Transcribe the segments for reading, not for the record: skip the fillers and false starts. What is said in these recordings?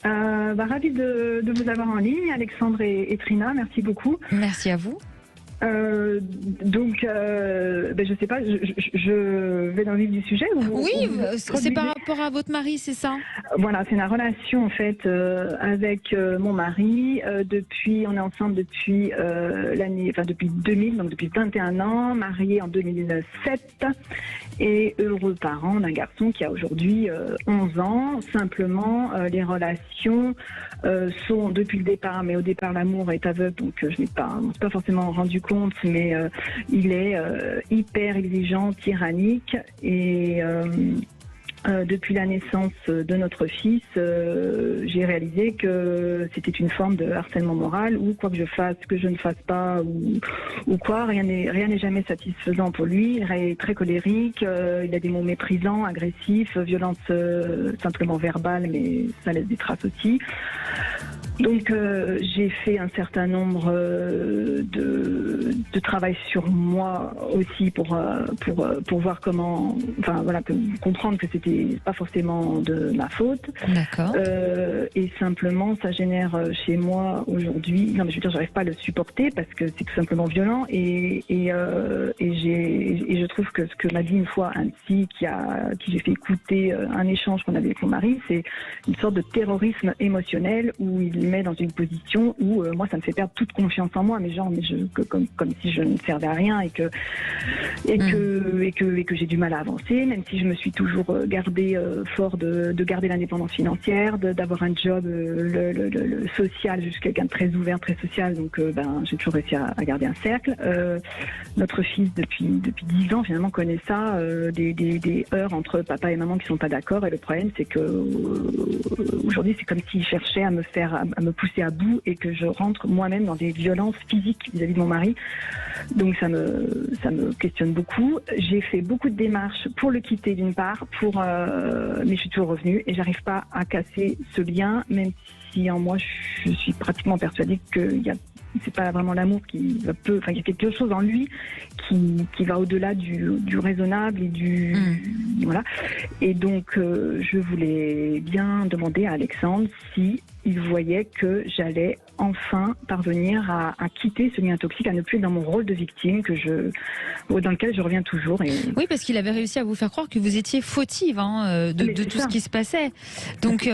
Ravie de vous avoir en ligne, Alexandre et Trina, merci beaucoup. Merci à vous. Je sais pas, je vais dans le vif du sujet. C'est par rapport à votre mari, c'est ça? Voilà, c'est la relation en fait avec mon mari. On est ensemble depuis depuis 2000, donc depuis 21 ans, mariés en 2007 et heureux parents d'un garçon qui a aujourd'hui 11 ans. Simplement, les relations sont depuis le départ, mais au départ l'amour est aveugle, donc je n'ai pas forcément rendu compte, mais il est hyper exigeant, tyrannique et depuis la naissance de notre fils, j'ai réalisé que c'était une forme de harcèlement moral ou quoi que je fasse, que je ne fasse pas ou quoi, rien n'est jamais satisfaisant pour lui. Il est très colérique, il a des mots méprisants, agressifs, violences simplement verbales, mais ça laisse des traces aussi. Donc j'ai fait un certain nombre de travail sur moi aussi pour voir comment, comprendre que c'était pas forcément de ma faute. D'accord. Et simplement ça génère chez moi aujourd'hui, j'arrive pas à le supporter parce que c'est tout simplement violent et je trouve que ce que m'a dit une fois un psy qui j'ai fait écouter un échange qu'on avait avec mon mari, c'est une sorte de terrorisme émotionnel où il met dans une position où moi ça me fait perdre toute confiance en moi, comme si je ne servais à rien et que j'ai du mal à avancer, même si je me suis toujours gardée fort de garder l'indépendance financière, d'avoir un job le social. Je suis quelqu'un de très ouvert, très social, donc j'ai toujours réussi à garder un cercle. Notre fils depuis 10 ans finalement connaît ça, des heurts entre papa et maman qui sont pas d'accord, et le problème c'est que aujourd'hui c'est comme s'il cherchait à me pousser à bout et que je rentre moi-même dans des violences physiques vis-à-vis de mon mari. Donc ça me questionne beaucoup. J'ai fait beaucoup de démarches pour le quitter d'une part, mais je suis toujours revenue et j'arrive pas à casser ce lien, même si en moi je suis pratiquement persuadée que c'est pas vraiment l'amour il y a quelque chose en lui qui va au-delà du raisonnable et voilà. Et donc je voulais bien demander à Alexandre si il voyait que j'allais enfin parvenir à quitter ce lien toxique, à ne plus être dans mon rôle de victime dans lequel je reviens toujours. Oui, parce qu'il avait réussi à vous faire croire que vous étiez fautive de tout ce qui se passait. Donc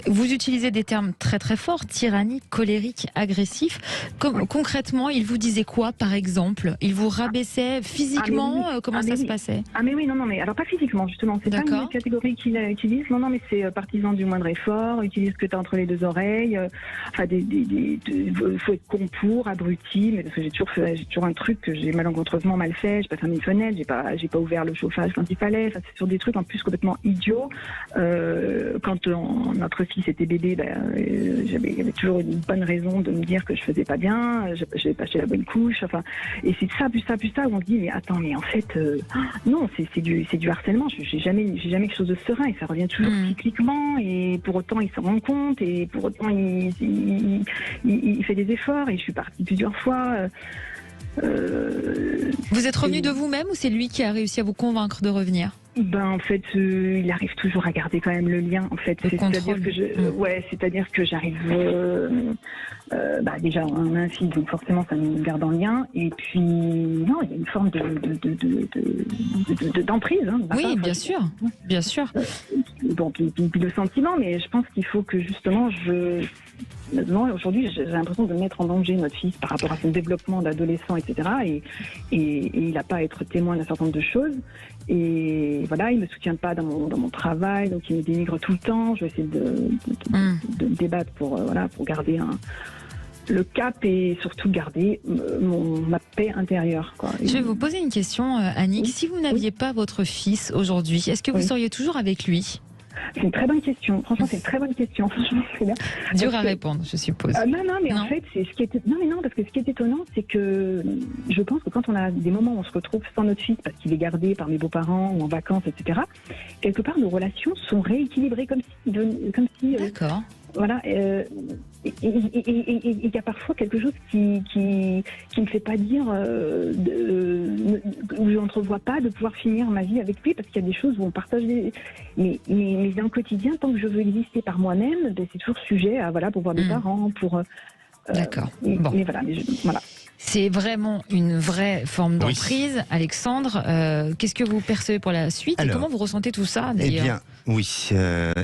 vous utilisez des termes très très forts: tyrannique, colérique, agressif. Concrètement, il vous disait quoi par exemple? Il vous rabaissait physiquement? Comment ça se passait? Mais alors pas physiquement justement, c'est pas une catégorie qu'il utilise, mais c'est partisan du moindre effort, utilise ce que tu as entre les deux oreilles, faut être con pour, abruti, mais parce que j'ai toujours un truc que j'ai malencontreusement mal fait, j'ai pas fermé une fenêtre, j'ai pas ouvert le chauffage quand il fallait, c'est sur des trucs en plus complètement idiots. Quand notre fils était bébé, il y avait toujours une bonne raison de me dire que je faisais pas bien, j'avais pas acheté la bonne couche, et c'est ça, plus ça, où on se dit, mais attends, mais en fait, non, c'est du harcèlement, j'ai jamais quelque chose de serein, et ça revient toujours cycliquement, et pour autant il se rend compte, et pour autant il fait des efforts, et je suis partie plusieurs fois. Vous êtes revenu de vous-même ou c'est lui qui a réussi à vous convaincre de revenir? En fait, il arrive toujours à garder quand même le lien. En fait, c'est-à-dire que j'arrive. Déjà, on a un fils, donc forcément, ça nous garde en lien. Et puis, non, il y a une forme d'emprise. Oui, bien sûr, bien sûr. Puis le sentiment, mais je pense qu'il faut que justement, aujourd'hui, j'ai l'impression de mettre en danger notre fils par rapport à son développement d'adolescent, etc. Et il n'a pas à être témoin d'un certain nombre de choses. Et voilà, il me soutient pas dans mon travail, donc il me dénigre tout le temps. Je vais essayer de débattre pour garder le cap et surtout garder ma paix intérieure, quoi. Je vais vous poser une question, Annick. Oui. Si vous n'aviez pas votre fils aujourd'hui, est-ce que vous seriez toujours avec lui? C'est une très bonne question. Franchement, c'est une très bonne question. Dur à répondre, je suppose. En fait, parce que ce qui est étonnant, c'est que je pense que quand on a des moments où on se retrouve sans notre fils parce qu'il est gardé par mes beaux-parents ou en vacances, etc., quelque part, nos relations sont rééquilibrées comme si D'accord. voilà. Il y a parfois quelque chose qui me fait pas dire, où je n'entrevois pas de pouvoir finir ma vie avec lui, parce qu'il y a des choses où on partage mais dans le quotidien, tant que je veux exister par moi-même, ben, c'est toujours sujet à pour voir des parents, pour. D'accord. Bon. Mais voilà. Voilà. C'est vraiment une vraie forme d'emprise. Oui. Alexandre, qu'est-ce que vous percevez pour la suite et comment vous ressentez tout ça d'ailleurs? Eh bien, oui.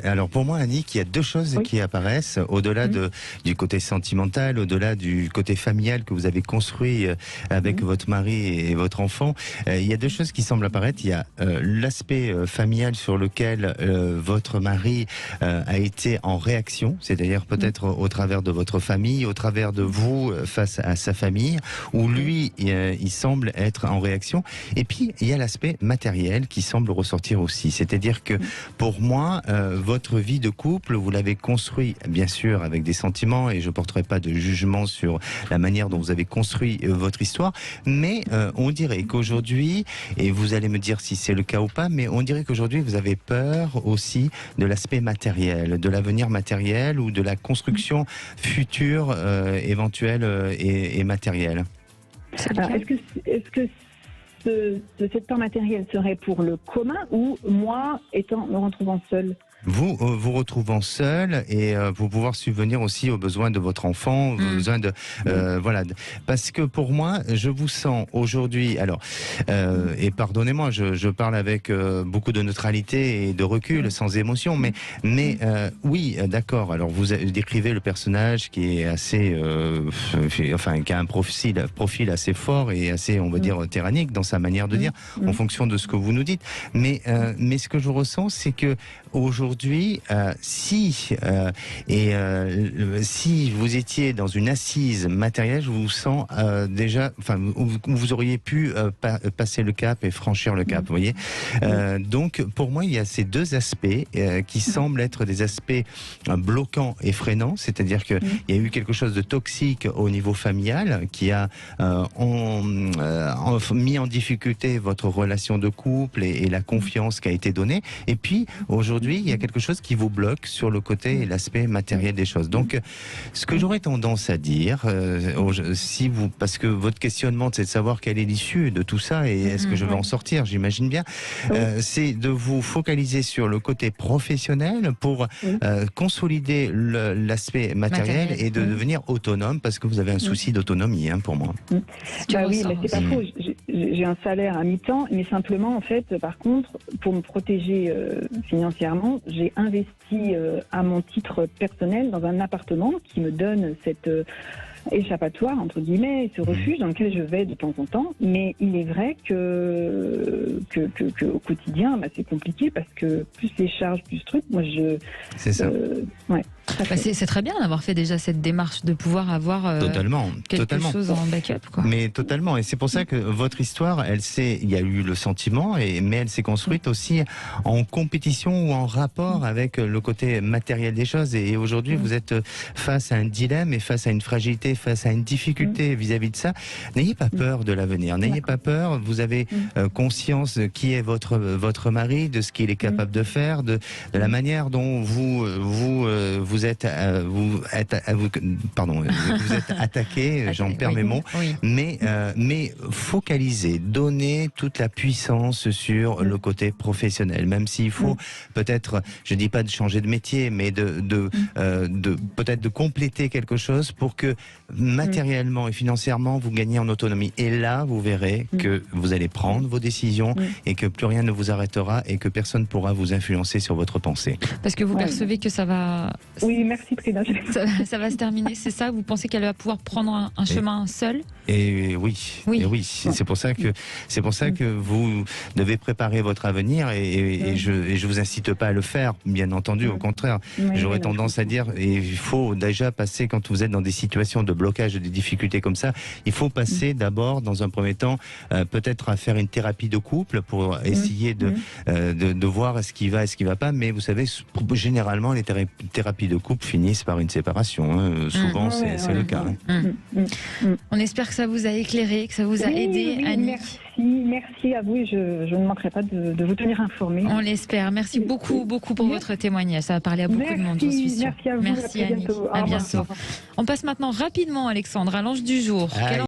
Alors pour moi, Annick, il y a deux choses qui apparaissent au-delà du côté sentimental, au-delà du côté familial que vous avez construit avec votre mari et votre enfant. Il y a deux choses qui semblent apparaître. Il y a l'aspect familial sur lequel votre mari a été en réaction, c'est-à-dire peut-être au travers de votre famille, au travers de vous face à sa famille, où lui, il semble être en réaction. Et puis, il y a l'aspect matériel qui semble ressortir aussi. C'est-à-dire que, pour moi, votre vie de couple, vous l'avez construit, bien sûr, avec des sentiments, et je ne porterai pas de jugement sur la manière dont vous avez construit votre histoire, mais on dirait qu'aujourd'hui, et vous allez me dire si c'est le cas ou pas, mais on dirait qu'aujourd'hui, vous avez peur aussi de l'aspect matériel, de l'avenir matériel ou de la construction future, éventuelle et matérielle. Alors, est-ce que cette peur matérielle serait pour le commun ou moi me retrouvant seule? Vous retrouvant seul et pour pouvoir subvenir aussi aux besoins de votre enfant, aux besoins de voilà, parce que pour moi, je vous sens aujourd'hui. Alors, et pardonnez-moi, je parle avec beaucoup de neutralité et de recul, sans émotion, mais oui, d'accord. Alors, vous décrivez le personnage qui est assez, enfin, qui a un profil assez fort et assez, on va dire, tyrannique dans sa manière de dire, en fonction de ce que vous nous dites. Mais ce que je ressens, c'est que aujourd'hui, si vous étiez dans une assise matérielle, je vous sens déjà, enfin, vous auriez pu passer le cap et franchir le cap, vous voyez. Donc, pour moi, il y a ces deux aspects qui semblent être des aspects bloquants et freinants, c'est-à-dire qu'il y a eu quelque chose de toxique au niveau familial qui a mis en difficulté votre relation de couple et la confiance qui a été donnée. Et puis, aujourd'hui, il y a quelque chose qui vous bloque sur le côté et l'aspect matériel des choses. Donc, ce que j'aurais tendance à dire, parce que votre questionnement, c'est de savoir quelle est l'issue de tout ça et est-ce que je vais en sortir, j'imagine bien, c'est de vous focaliser sur le côté professionnel pour consolider l'aspect matériel et de devenir autonome, parce que vous avez un souci d'autonomie, pour moi. Bah oui, mais c'est pas faux. J'ai un salaire à mi-temps, mais simplement, en fait, par contre, pour me protéger financièrement, j'ai investi à mon titre personnel dans un appartement qui me donne cette échappatoire, entre guillemets, ce refuge dans lequel je vais de temps en temps. Mais il est vrai que au quotidien, c'est compliqué parce que plus les charges, plus trucs, moi c'est ça. Ouais. C'est très bien d'avoir fait déjà cette démarche de pouvoir avoir quelque chose en backup, quoi. Mais totalement, et c'est pour ça que votre histoire, il y a eu le sentiment, mais elle s'est construite aussi en compétition ou en rapport avec le côté matériel des choses. Et aujourd'hui, vous êtes face à un dilemme et face à une fragilité, face à une difficulté vis-à-vis de ça. N'ayez pas peur de l'avenir, n'ayez pas peur. Vous avez conscience de qui est votre mari, de ce qu'il est capable de faire, de la manière dont vous êtes attaqué, j'en perds mes mots, mais focaliser, donner toute la puissance sur le côté professionnel, même s'il faut peut-être, je dis pas de changer de métier, mais peut-être de compléter quelque chose pour que matériellement et financièrement vous gagnez en autonomie. Et là, vous verrez que vous allez prendre vos décisions et que plus rien ne vous arrêtera et que personne ne pourra vous influencer sur votre pensée. Parce que vous percevez que ça va... Oui, merci Prida. Ça va se terminer, c'est ça? Vous pensez qu'elle va pouvoir prendre un chemin seule? Et oui. C'est pour ça que vous devez préparer votre avenir et je vous incite pas à le faire, bien entendu, au contraire. J'aurais tendance à dire, et il faut déjà passer, quand vous êtes dans des situations de blocage, des difficultés comme ça, il faut passer d'abord, dans un premier temps, peut-être à faire une thérapie de couple pour essayer de voir ce qui va et ce qui va pas. Mais vous savez, généralement, les thérapies de couple finissent par une séparation. Souvent, c'est le cas. On espère que ça vous a éclairé, que ça vous a aidé, Annie. Merci merci à vous et je ne manquerai pas de vous tenir informé. On l'espère. Merci beaucoup pour votre témoignage. Ça va parler à beaucoup de monde, j'en suis sûre. Merci à vous. Merci Annie. À bientôt. On passe maintenant rapidement, Alexandre, à l'ange du jour.